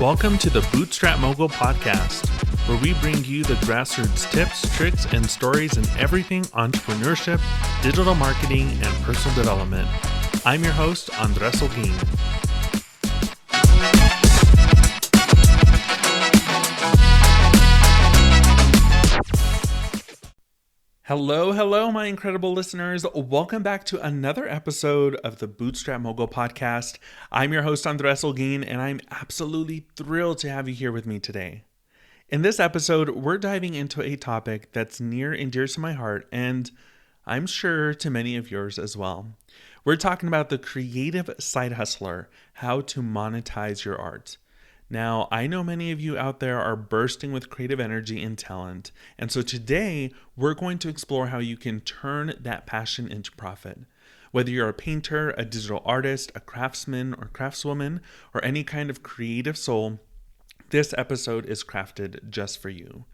Welcome to the Bootstrap Mogul Podcast, where we bring you the grassroots tips, tricks, and stories in everything entrepreneurship, digital marketing, and personal development. I'm your host, Andres Holguin. Hello, my incredible listeners. Welcome back to another episode of the Bootstrap Mogul Podcast. I'm your host, Andres Holguin, and I'm absolutely thrilled to have you here with me today. In this episode, we're diving into a topic that's near and dear to my heart, and I'm sure to many of yours as well. We're talking about the creative side hustler, how to monetize your art. Now, I know many of you out there are bursting with creative energy and talent, and so today we're going to explore how you can turn that passion into profit. Whether you're a painter, a digital artist, a craftsman or craftswoman, or any kind of creative soul, this episode is crafted just for you.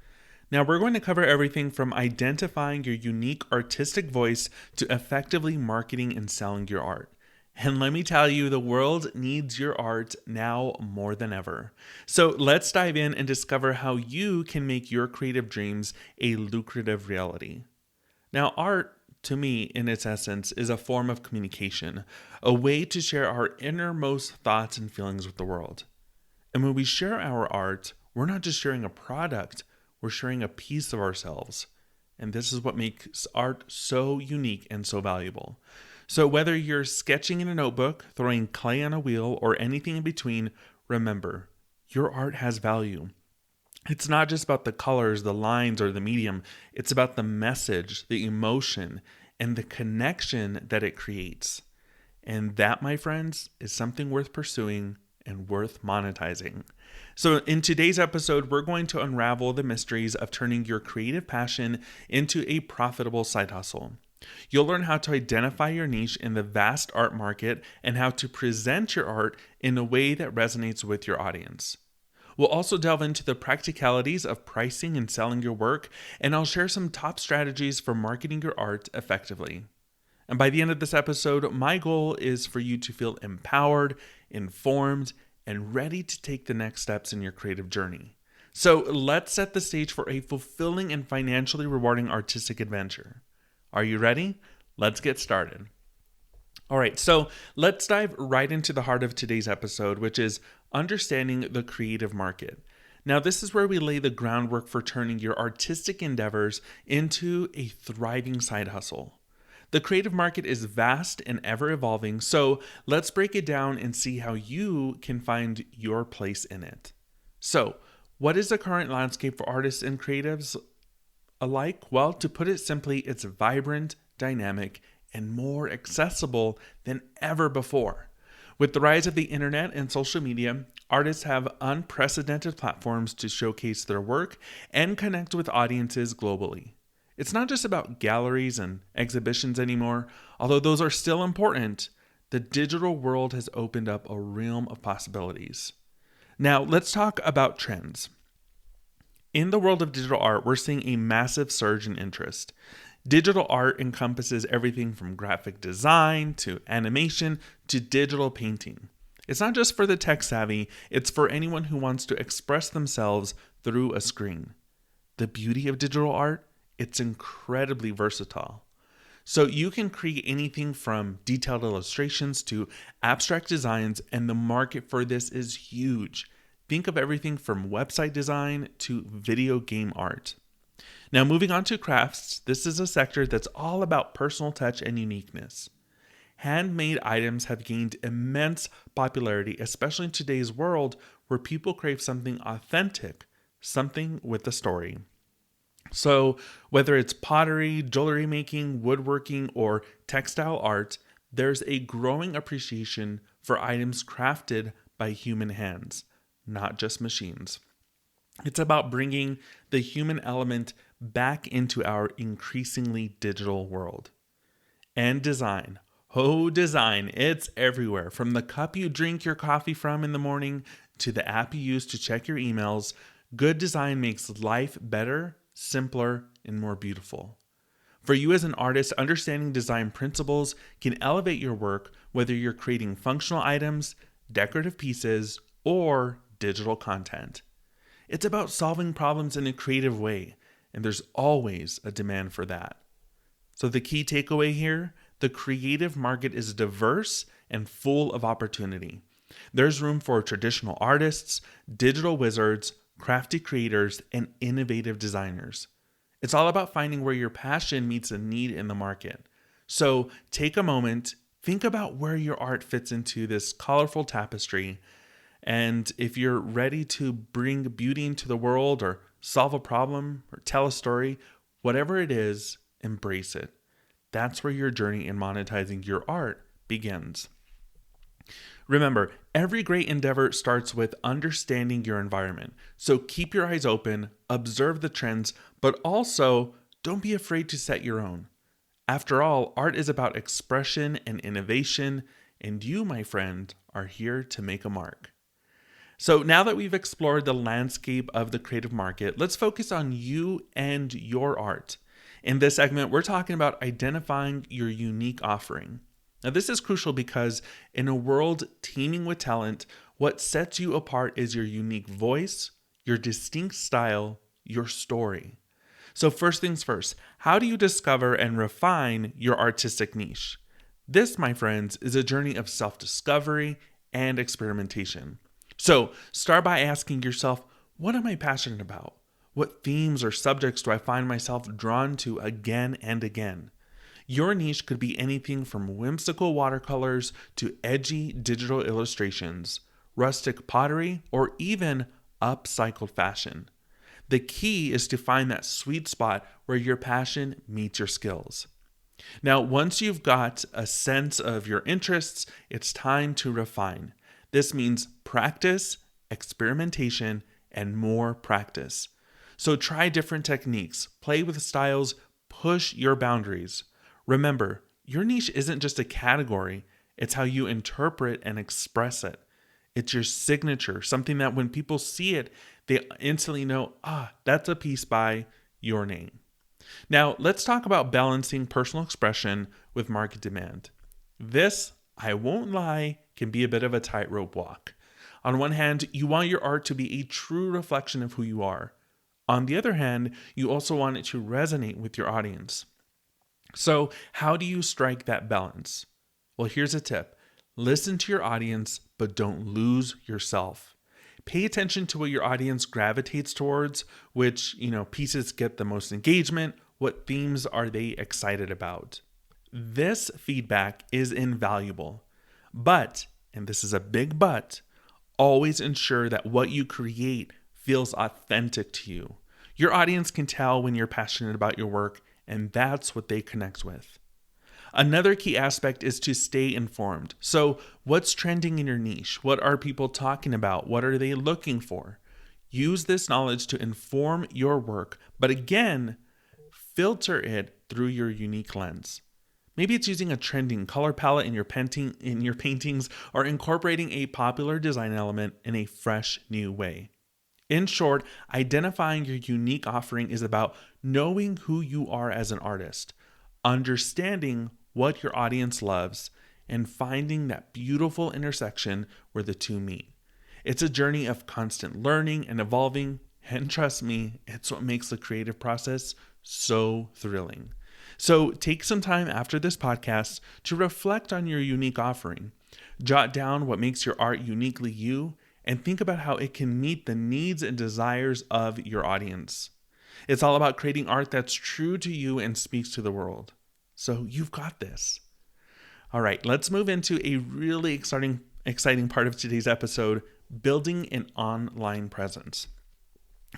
Now, we're going to cover everything from identifying your unique artistic voice to effectively marketing and selling your art. And let me tell you, the world needs your art now more than ever. So let's dive in and discover how you can make your creative dreams a lucrative reality. Now, art, to me, in its essence, is a form of communication, a way to share our innermost thoughts and feelings with the world. And when we share our art, we're not just sharing a product, we're sharing a piece of ourselves. And this is what makes art so unique and so valuable. So whether you're sketching in a notebook, throwing clay on a wheel, or anything in between, remember, your art has value. It's not just about the colors, the lines, or the medium. It's about the message, the emotion, and the connection that it creates. And that, my friends, is something worth pursuing and worth monetizing. So in today's episode, we're going to unravel the mysteries of turning your creative passion into a profitable side hustle. You'll learn how to identify your niche in the vast art market and how to present your art in a way that resonates with your audience. We'll also delve into the practicalities of pricing and selling your work, and I'll share some top strategies for marketing your art effectively. And by the end of this episode, my goal is for you to feel empowered, informed, and ready to take the next steps in your creative journey. So let's set the stage for a fulfilling and financially rewarding artistic adventure. Are you ready? Let's get started. All right, so let's dive right into the heart of today's episode, which is understanding the creative market. Now, this is where we lay the groundwork for turning your artistic endeavors into a thriving side hustle. The creative market is vast and ever evolving, so let's break it down and see how you can find your place in it. So, what is the current landscape for artists and creatives alike? Well, to put it simply, it's vibrant, dynamic, and more accessible than ever before. With the rise of the internet and social media, artists have unprecedented platforms to showcase their work and connect with audiences globally. It's not just about galleries and exhibitions anymore, although those are still important. The digital world has opened up a realm of possibilities. Now, let's talk about trends. In the world of digital art, we're seeing a massive surge in interest. Digital art encompasses everything from graphic design to animation to digital painting. It's not just for the tech savvy, it's for anyone who wants to express themselves through a screen. The beauty of digital art, it's incredibly versatile. So you can create anything from detailed illustrations to abstract designs, and the market for this is huge. Think of everything from website design to video game art. Now, moving on to crafts, this is a sector that's all about personal touch and uniqueness. Handmade items have gained immense popularity, especially in today's world where people crave something authentic, something with a story. So, whether it's pottery, jewelry making, woodworking, or textile art, there's a growing appreciation for items crafted by human hands, not just machines. It's about bringing the human element back into our increasingly digital world. And design. Oh, design. It's everywhere. From the cup you drink your coffee from in the morning to the app you use to check your emails, good design makes life better, simpler, and more beautiful. For you as an artist, understanding design principles can elevate your work, whether you're creating functional items, decorative pieces, or digital content. It's about solving problems in a creative way, and there's always a demand for that. So the key takeaway here, the creative market is diverse and full of opportunity. There's room for traditional artists, digital wizards, crafty creators, and innovative designers. It's all about finding where your passion meets a need in the market. So take a moment, think about where your art fits into this colorful tapestry, and if you're ready to bring beauty into the world or solve a problem or tell a story, whatever it is, embrace it. That's where your journey in monetizing your art begins. Remember, every great endeavor starts with understanding your environment. So keep your eyes open, observe the trends, but also don't be afraid to set your own. After all, art is about expression and innovation, and you, my friend, are here to make a mark. So now that we've explored the landscape of the creative market, let's focus on you and your art. In this segment, we're talking about identifying your unique offering. Now, this is crucial because in a world teeming with talent, what sets you apart is your unique voice, your distinct style, your story. So first things first, how do you discover and refine your artistic niche? This, my friends, is a journey of self-discovery and experimentation. So start by asking yourself, what am I passionate about? What themes or subjects do I find myself drawn to again and again? Your niche could be anything from whimsical watercolors to edgy digital illustrations, rustic pottery, or even upcycled fashion. The key is to find that sweet spot where your passion meets your skills. Now, once you've got a sense of your interests, it's time to refine. This means practice, experimentation, and more practice. So try different techniques, play with styles, push your boundaries. Remember, your niche isn't just a category, it's how you interpret and express it. It's your signature, something that when people see it, they instantly know, that's a piece by your name. Now, let's talk about balancing personal expression with market demand. This, I won't lie, can be a bit of a tightrope walk. On one hand, you want your art to be a true reflection of who you are. On the other hand, you also want it to resonate with your audience. So, how do you strike that balance? Well, here's a tip. Listen to your audience, but don't lose yourself. Pay attention to what your audience gravitates towards, which, pieces get the most engagement, what themes are they excited about. This feedback is invaluable. But, and this is a big but, always ensure that what you create feels authentic to you. Your audience can tell when you're passionate about your work, and that's what they connect with. Another key aspect is to stay informed. So, what's trending in your niche? What are people talking about? What are they looking for? Use this knowledge to inform your work, but again, filter it through your unique lens. Maybe it's using a trending color palette in your paintings or incorporating a popular design element in a fresh new way. In short, identifying your unique offering is about knowing who you are as an artist, understanding what your audience loves, and finding that beautiful intersection where the two meet. It's a journey of constant learning and evolving, and trust me, it's what makes the creative process so thrilling. So take some time after this podcast to reflect on your unique offering. Jot down what makes your art uniquely you, and think about how it can meet the needs and desires of your audience. It's all about creating art that's true to you and speaks to the world. So you've got this. All right, let's move into a really exciting part of today's episode, building an online presence.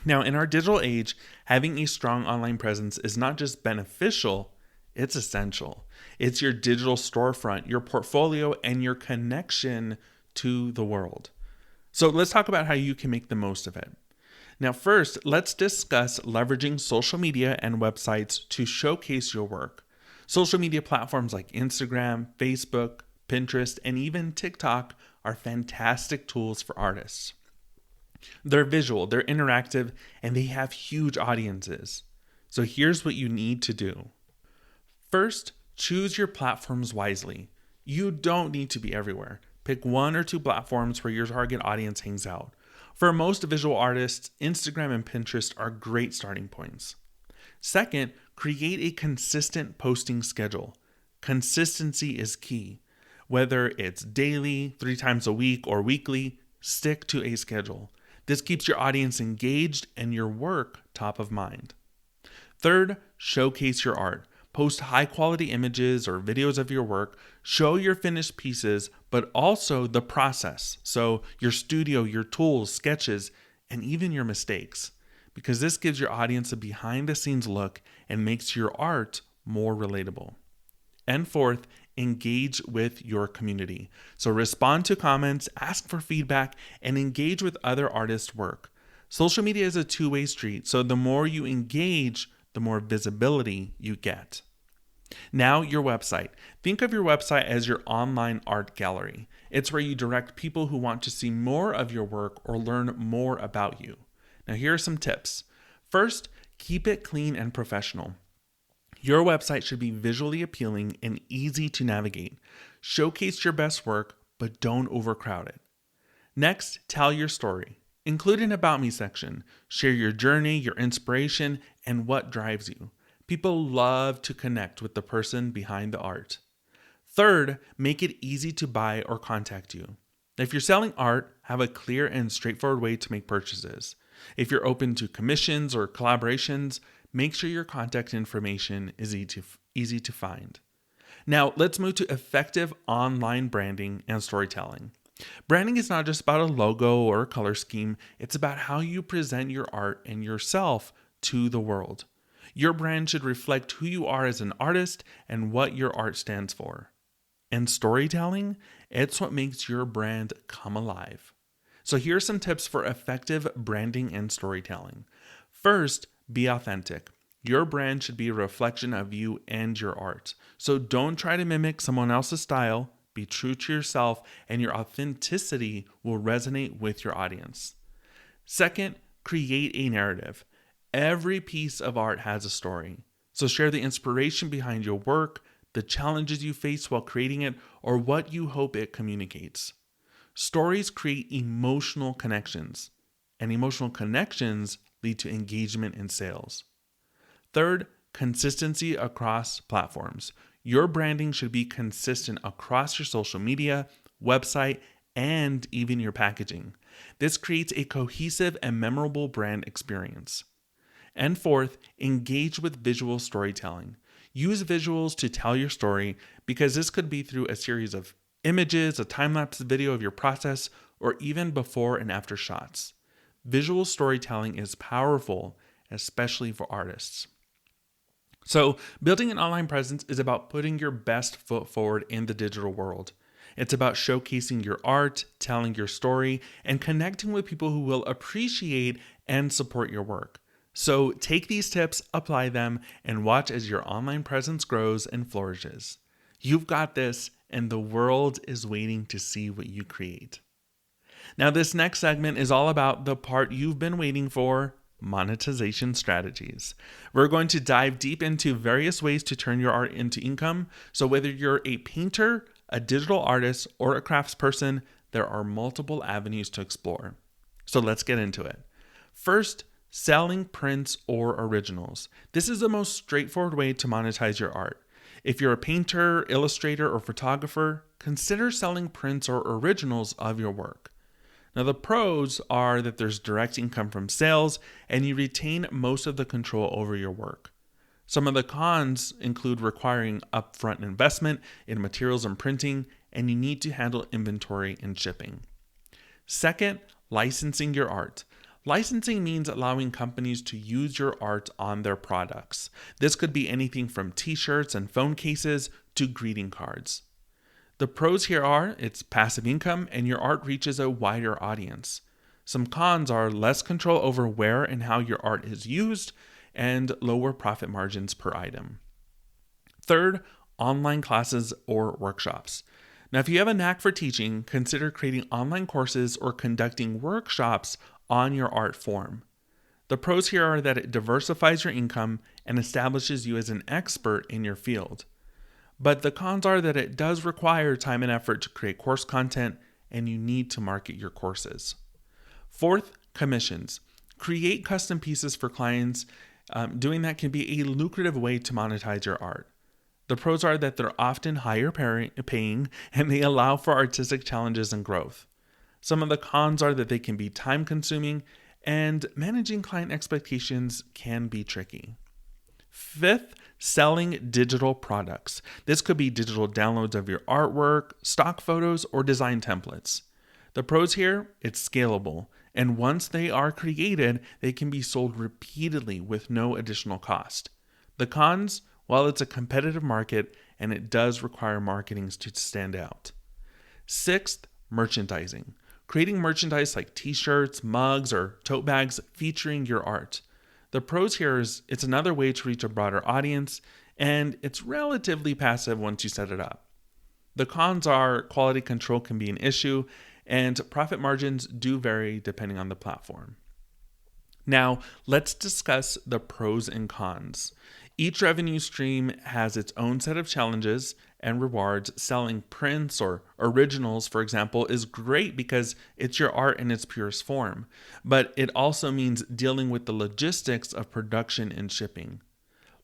Now, in our digital age, having a strong online presence is not just beneficial, it's essential. It's your digital storefront, your portfolio, and your connection to the world. So let's talk about how you can make the most of it. Now, first, let's discuss leveraging social media and websites to showcase your work. Social media platforms like Instagram, Facebook, Pinterest, and even TikTok are fantastic tools for artists. They're visual, they're interactive, and they have huge audiences. So here's what you need to do. First, choose your platforms wisely. You don't need to be everywhere. Pick one or two platforms where your target audience hangs out. For most visual artists, Instagram and Pinterest are great starting points. Second, create a consistent posting schedule. Consistency is key. Whether it's daily, 3 times a week, or weekly, stick to a schedule. This keeps your audience engaged and your work top of mind. Third, showcase your art. Post high quality images or videos of your work. Show your finished pieces, but also the process. So, your studio, your tools, sketches, and even your mistakes. Because this gives your audience a behind the scenes look and makes your art more relatable. And fourth, engage with your community. So respond to comments, ask for feedback, and engage with other artists' work. Social media is a two-way street, so the more you engage, the more visibility you get. Now, your website. Think of your website as your online art gallery. It's where you direct people who want to see more of your work or learn more about you. Now, here are some tips. First, keep it clean and professional. Your website should be visually appealing and easy to navigate. Showcase your best work, but don't overcrowd it. Next, tell your story. Include an About Me section. Share your journey, your inspiration, and what drives you. People love to connect with the person behind the art. Third, make it easy to buy or contact you. If you're selling art, have a clear and straightforward way to make purchases. If you're open to commissions or collaborations, make sure your contact information is easy to find. Now, let's move to effective online branding and storytelling. Branding is not just about a logo or a color scheme, it's about how you present your art and yourself to the world. Your brand should reflect who you are as an artist and what your art stands for. And storytelling, it's what makes your brand come alive. So here are some tips for effective branding and storytelling. First, be authentic. Your brand should be a reflection of you and your art. So don't try to mimic someone else's style. Be true to yourself, and your authenticity will resonate with your audience. Second, create a narrative. Every piece of art has a story. So share the inspiration behind your work, the challenges you face while creating it, or what you hope it communicates. Stories create emotional connections, and emotional connections lead to engagement and sales. Third, consistency across platforms. Your branding should be consistent across your social media, website, and even your packaging. This creates a cohesive and memorable brand experience. And fourth, engage with visual storytelling. Use visuals to tell your story because this could be through a series of images, a time-lapse video of your process, or even before and after shots. Visual storytelling is powerful, especially for artists. So, building an online presence is about putting your best foot forward in the digital world. It's about showcasing your art, telling your story, and connecting with people who will appreciate and support your work. So, take these tips, apply them, and watch as your online presence grows and flourishes. You've got this, and the world is waiting to see what you create. Now, this next segment is all about the part you've been waiting for: monetization strategies. We're going to dive deep into various ways to turn your art into income. So whether you're a painter, a digital artist, or a craftsperson, there are multiple avenues to explore. So let's get into it. First, selling prints or originals. This is the most straightforward way to monetize your art. If you're a painter, illustrator, or photographer, consider selling prints or originals of your work. Now, the pros are that there's direct income from sales and you retain most of the control over your work. Some of the cons include requiring upfront investment in materials and printing, and you need to handle inventory and shipping. Second, licensing your art. Licensing means allowing companies to use your art on their products. This could be anything from t-shirts and phone cases to greeting cards. The pros here are it's passive income and your art reaches a wider audience. Some cons are less control over where and how your art is used and lower profit margins per item. Third, online classes or workshops. Now, if you have a knack for teaching, consider creating online courses or conducting workshops on your art form. The pros here are that it diversifies your income and establishes you as an expert in your field. But the cons are that it does require time and effort to create course content, and you need to market your courses. Fourth, commissions. Create custom pieces for clients. Doing that can be a lucrative way to monetize your art. The pros are that they're often higher paying and they allow for artistic challenges and growth. Some of the cons are that they can be time consuming and managing client expectations can be tricky. Fifth, selling digital products. This could be digital downloads of your artwork, stock photos, or design templates. The pros here, it's scalable, and once they are created, they can be sold repeatedly with no additional cost. The cons, well, it's a competitive market and it does require marketing to stand out. Sixth, merchandising. Creating merchandise like t-shirts, mugs, or tote bags featuring your art. The pros here is it's another way to reach a broader audience, and it's relatively passive once you set it up. The cons are quality control can be an issue, and profit margins do vary depending on the platform. Now, let's discuss the pros and cons. Each revenue stream has its own set of challenges and rewards. Selling prints or originals, for example, is great because it's your art in its purest form, but it also means dealing with the logistics of production and shipping.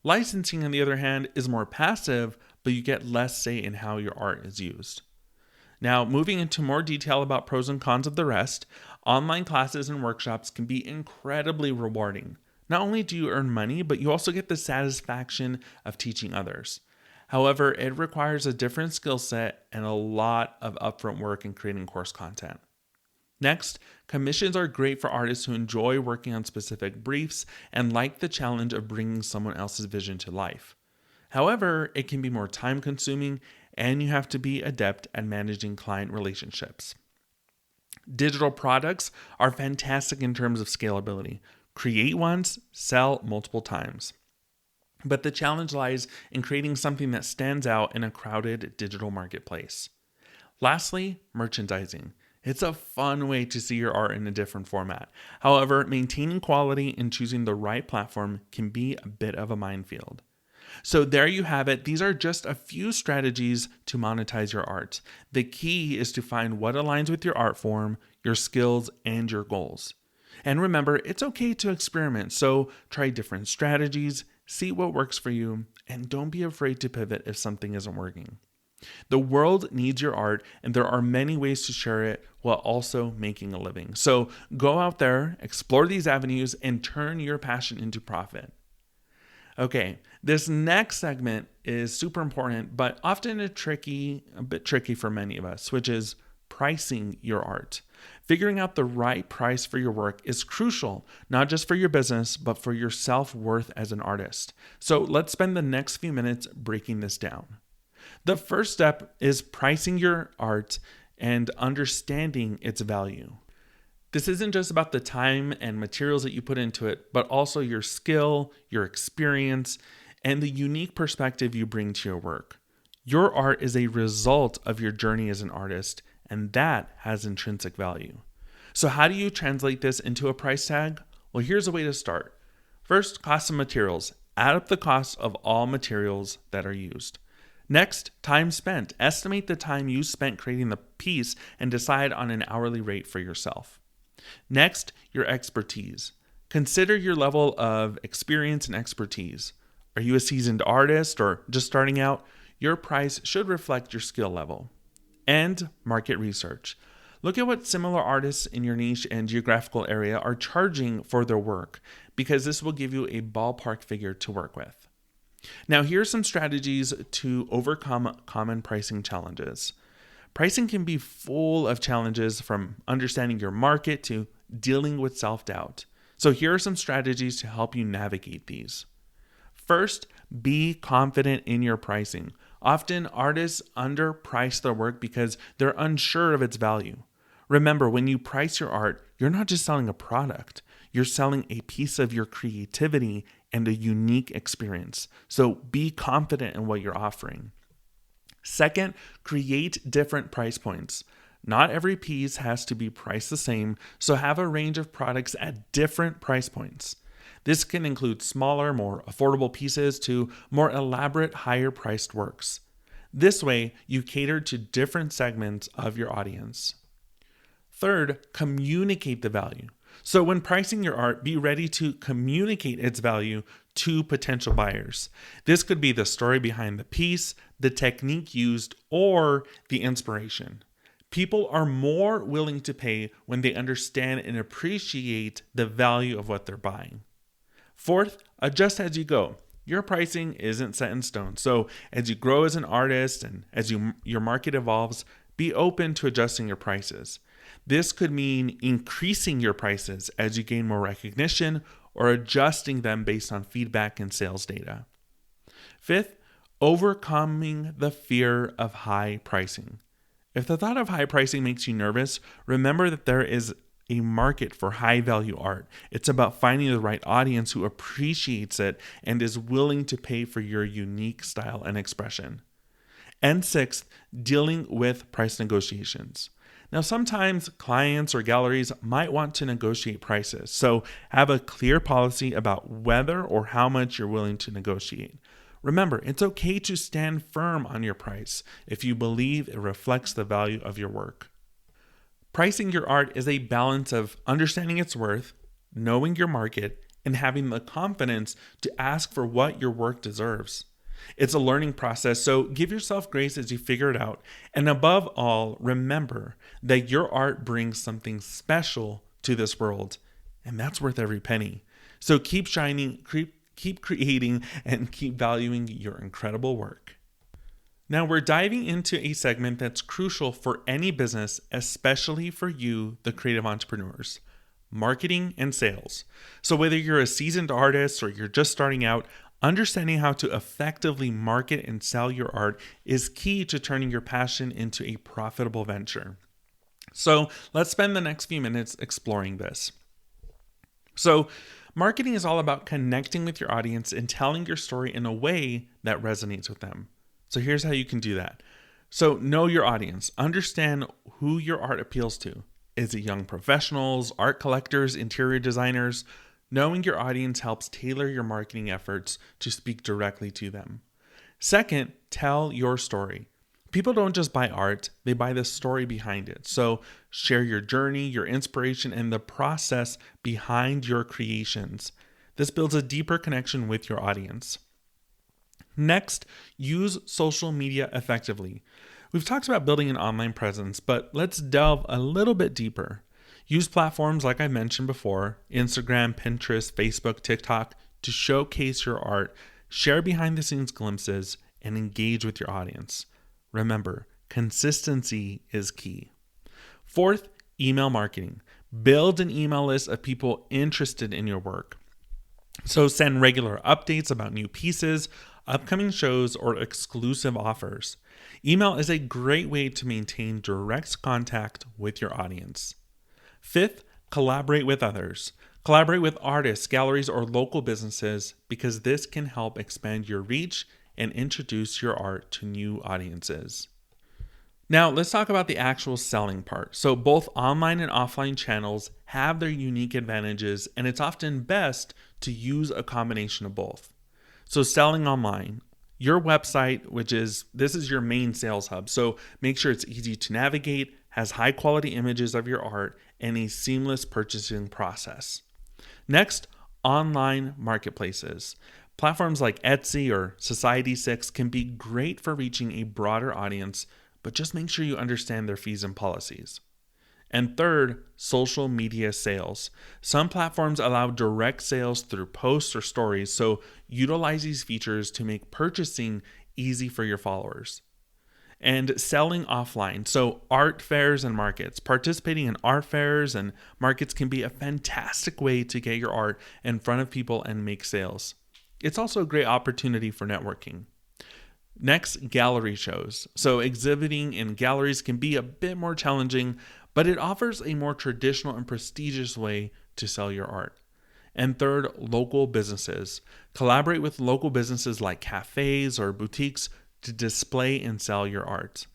Licensing, on the other hand, is more passive, but you get less say in how your art is used. Now, moving into more detail about pros and cons of the rest, online classes and workshops can be incredibly rewarding. Not only do you earn money, but you also get the satisfaction of teaching others. However, it requires a different skill set and a lot of upfront work in creating course content. Next, commissions are great for artists who enjoy working on specific briefs and like the challenge of bringing someone else's vision to life. However, it can be more time-consuming and you have to be adept at managing client relationships. Digital products are fantastic in terms of scalability. Create once, sell multiple times. But the challenge lies in creating something that stands out in a crowded digital marketplace. Lastly, merchandising. It's a fun way to see your art in a different format. However, maintaining quality and choosing the right platform can be a bit of a minefield. So there you have it. These are just a few strategies to monetize your art. The key is to find what aligns with your art form, your skills, and your goals. And remember, it's okay to experiment. So try different strategies, see what works for you, and don't be afraid to pivot if something isn't working. The world needs your art, and there are many ways to share it while also making a living. So go out there, explore these avenues, and turn your passion into profit. Okay, this next segment is super important, but often a bit tricky for many of us, which is pricing your art. Figuring out the right price for your work is crucial, not just for your business, but for your self-worth as an artist. So let's spend the next few minutes breaking this down. The first step is pricing your art and understanding its value. This isn't just about the time and materials that you put into it, but also your skill, your experience, and the unique perspective you bring to your work. Your art is a result of your journey as an artist, and that has intrinsic value. So how do you translate this into a price tag? Well, here's a way to start. First, cost of materials. Add up the cost of all materials that are used. Next, time spent. Estimate the time you spent creating the piece and decide on an hourly rate for yourself. Next, your expertise. Consider your level of experience and expertise. Are you a seasoned artist or just starting out? Your price should reflect your skill level. And market research. Look at what similar artists in your niche and geographical area are charging for their work, because this will give you a ballpark figure to work with. Now, here are some strategies to overcome common pricing challenges. Pricing can be full of challenges, from understanding your market to dealing with self-doubt. So here are some strategies to help you navigate these. First, be confident in your pricing. Often artists underprice their work because they're unsure of its value. Remember, when you price your art, you're not just selling a product. You're selling a piece of your creativity and a unique experience. So be confident in what you're offering. Second, create different price points. Not every piece has to be priced the same, so have a range of products at different price points. This can include smaller, more affordable pieces to more elaborate, higher priced works. This way, you cater to different segments of your audience. Third, communicate the value. So when pricing your art, be ready to communicate its value to potential buyers. This could be the story behind the piece, the technique used, or the inspiration. People are more willing to pay when they understand and appreciate the value of what they're buying. Fourth, adjust as you go. Your pricing isn't set in stone. So as you grow as an artist and as your market evolves, be open to adjusting your prices. This could mean increasing your prices as you gain more recognition or adjusting them based on feedback and sales data. Fifth, overcoming the fear of high pricing. If the thought of high pricing makes you nervous, remember that there is a market for high value art. It's about finding the right audience who appreciates it and is willing to pay for your unique style and expression. And sixth, dealing with price negotiations. Now, sometimes clients or galleries might want to negotiate prices, so have a clear policy about whether or how much you're willing to negotiate. Remember, it's okay to stand firm on your price if you believe it reflects the value of your work. Pricing your art is a balance of understanding its worth, knowing your market, and having the confidence to ask for what your work deserves. It's a learning process, so give yourself grace as you figure it out. And above all, remember that your art brings something special to this world, and that's worth every penny. So keep shining, keep creating, and keep valuing your incredible work. Now we're diving into a segment that's crucial for any business, especially for you, the creative entrepreneurs: marketing and sales. So whether you're a seasoned artist or you're just starting out, understanding how to effectively market and sell your art is key to turning your passion into a profitable venture. So let's spend the next few minutes exploring this. So marketing is all about connecting with your audience and telling your story in a way that resonates with them. So here's how you can do that. So know your audience. Understand who your art appeals to. Is it young professionals, art collectors, interior designers? Knowing your audience helps tailor your marketing efforts to speak directly to them. Second, tell your story. People don't just buy art, they buy the story behind it. So share your journey, your inspiration, and the process behind your creations. This builds a deeper connection with your audience. Next, use social media effectively. We've talked about building an online presence, but let's delve a little bit deeper. Use platforms like I mentioned before, Instagram, Pinterest, Facebook, TikTok, to showcase your art, share behind the scenes glimpses, and engage with your audience. Remember, consistency is key. Fourth, email marketing. Build an email list of people interested in your work. So send regular updates about new pieces, upcoming shows, or exclusive offers. Email is a great way to maintain direct contact with your audience. Fifth, collaborate with others. Collaborate with artists, galleries, or local businesses because this can help expand your reach and introduce your art to new audiences. Now, let's talk about the actual selling part. So both online and offline channels have their unique advantages, and it's often best to use a combination of both. So selling online, your website, this is your main sales hub. So make sure it's easy to navigate, has high quality images of your art, and a seamless purchasing process. Next, online marketplaces. Platforms like Etsy or Society6 can be great for reaching a broader audience, but just make sure you understand their fees and policies. And third, social media sales. Some platforms allow direct sales through posts or stories, so utilize these features to make purchasing easy for your followers. And selling offline, so art fairs and markets. Participating in art fairs and markets can be a fantastic way to get your art in front of people and make sales. It's also a great opportunity for networking. Next, gallery shows. So exhibiting in galleries can be a bit more challenging, but it offers a more traditional and prestigious way to sell your art. And third, local businesses. Collaborate with local businesses like cafes or boutiques to display and sell your art.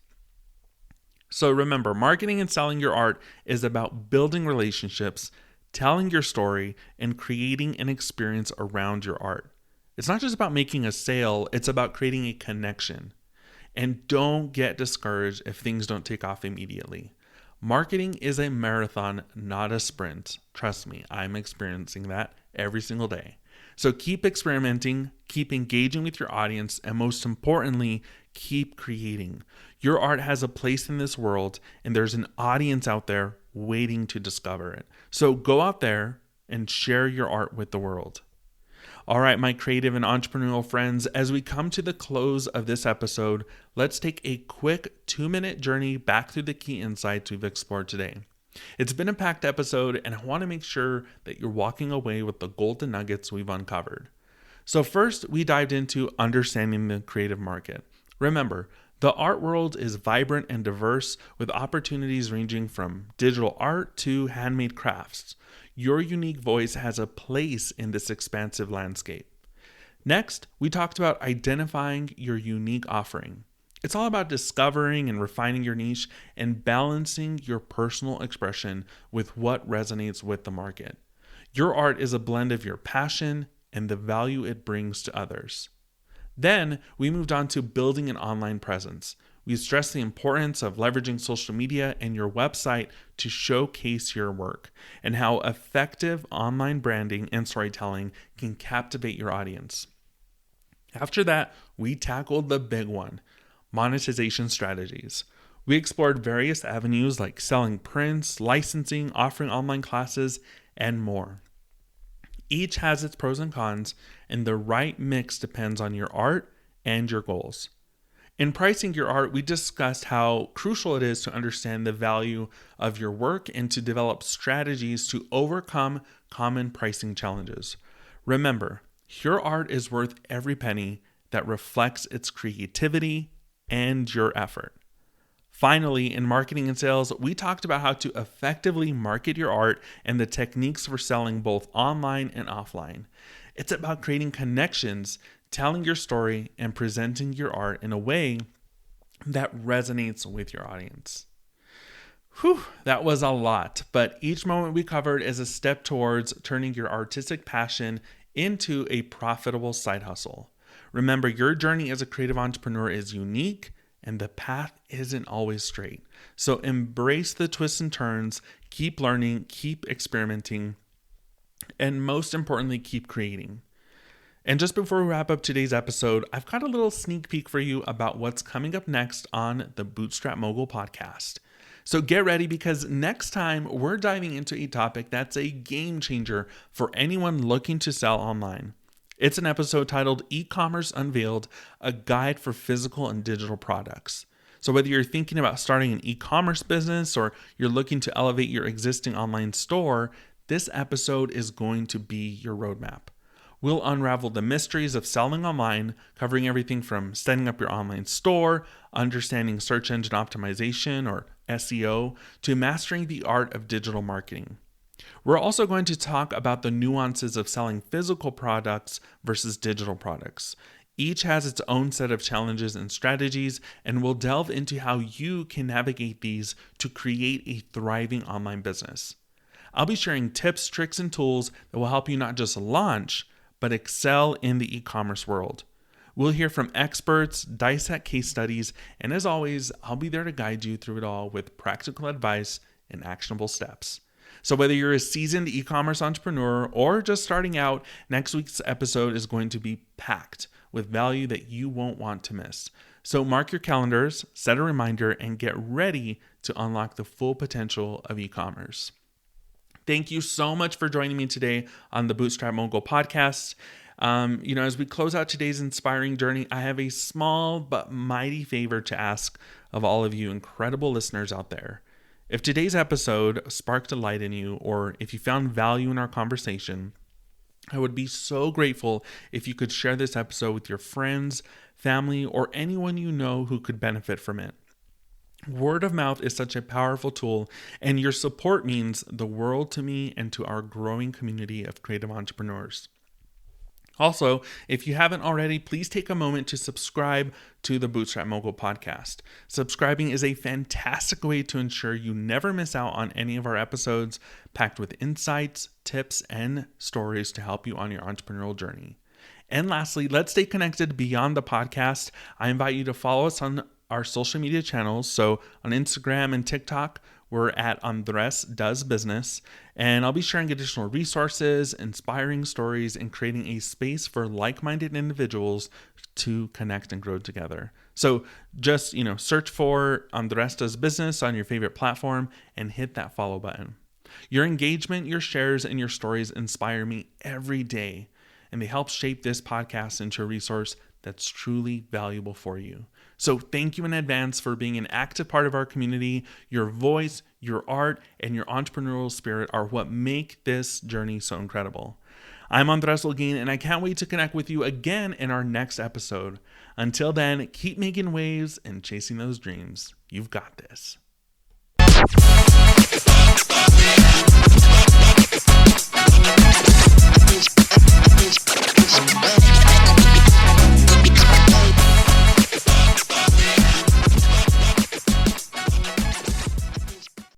So remember, marketing and selling your art is about building relationships, telling your story, and creating an experience around your art. It's not just about making a sale, it's about creating a connection. And don't get discouraged if things don't take off immediately. Marketing is a marathon, not a sprint. Trust me, I'm experiencing that every single day. So keep experimenting, keep engaging with your audience, and most importantly, keep creating. Your art has a place in this world, and there's an audience out there waiting to discover it. So go out there and share your art with the world. All right, my creative and entrepreneurial friends, as we come to the close of this episode, let's take a quick 2-minute journey back through the key insights we've explored today. It's been a packed episode, and I want to make sure that you're walking away with the golden nuggets we've uncovered. So first, we dived into understanding the creative market. Remember, the art world is vibrant and diverse, with opportunities ranging from digital art to handmade crafts. Your unique voice has a place in this expansive landscape. Next, we talked about identifying your unique offering. It's all about discovering and refining your niche and balancing your personal expression with what resonates with the market. Your art is a blend of your passion and the value it brings to others. Then we moved on to building an online presence. We stressed the importance of leveraging social media and your website to showcase your work and how effective online branding and storytelling can captivate your audience. After that, we tackled the big one, monetization strategies. We explored various avenues like selling prints, licensing, offering online classes, and more. Each has its pros and cons, and the right mix depends on your art and your goals. In pricing your art, we discussed how crucial it is to understand the value of your work and to develop strategies to overcome common pricing challenges. Remember, your art is worth every penny that reflects its creativity and your effort. Finally, in marketing and sales, we talked about how to effectively market your art and the techniques for selling both online and offline. It's about creating connections, telling your story, and presenting your art in a way that resonates with your audience. Whew, that was a lot, but each moment we covered is a step towards turning your artistic passion into a profitable side hustle. Remember, your journey as a creative entrepreneur is unique, and the path isn't always straight. So embrace the twists and turns, keep learning, keep experimenting, and most importantly, keep creating. And just before we wrap up today's episode, I've got a little sneak peek for you about what's coming up next on the Bootstrap Mogul podcast. So get ready, because next time we're diving into a topic that's a game changer for anyone looking to sell online. It's an episode titled E-Commerce Unveiled, a guide for physical and digital products. So whether you're thinking about starting an e-commerce business or you're looking to elevate your existing online store, this episode is going to be your roadmap. We'll unravel the mysteries of selling online, covering everything from setting up your online store, understanding search engine optimization or SEO, to mastering the art of digital marketing. We're also going to talk about the nuances of selling physical products versus digital products. Each has its own set of challenges and strategies, and we'll delve into how you can navigate these to create a thriving online business. I'll be sharing tips, tricks, and tools that will help you not just launch, but excel in the e-commerce world. We'll hear from experts, dissect case studies, and as always, I'll be there to guide you through it all with practical advice and actionable steps. So whether you're a seasoned e-commerce entrepreneur or just starting out, next week's episode is going to be packed with value that you won't want to miss. So mark your calendars, set a reminder, and get ready to unlock the full potential of e-commerce. Thank you so much for joining me today on the Bootstrap Mogul podcast. As we close out today's inspiring journey, I have a small but mighty favor to ask of all of you incredible listeners out there. If today's episode sparked a light in you, or if you found value in our conversation, I would be so grateful if you could share this episode with your friends, family, or anyone you know who could benefit from it. Word of mouth is such a powerful tool, and your support means the world to me and to our growing community of creative entrepreneurs. Also, if you haven't already, please take a moment to subscribe to the Bootstrap Mogul podcast. Subscribing is a fantastic way to ensure you never miss out on any of our episodes, packed with insights, tips, and stories to help you on your entrepreneurial journey. And lastly, let's stay connected beyond the podcast. I invite you to follow us on our social media channels. So on Instagram and TikTok, we're at Andres Does Business, and I'll be sharing additional resources, inspiring stories, and creating a space for like-minded individuals to connect and grow together. So just, search for Andres Does Business on your favorite platform and hit that follow button. Your engagement, your shares, and your stories inspire me every day, and they help shape this podcast into a resource that's truly valuable for you. So thank you in advance for being an active part of our community. Your voice, your art, and your entrepreneurial spirit are what make this journey so incredible. I'm Andres Holguin, and I can't wait to connect with you again in our next episode. Until then, keep making waves and chasing those dreams. You've got this.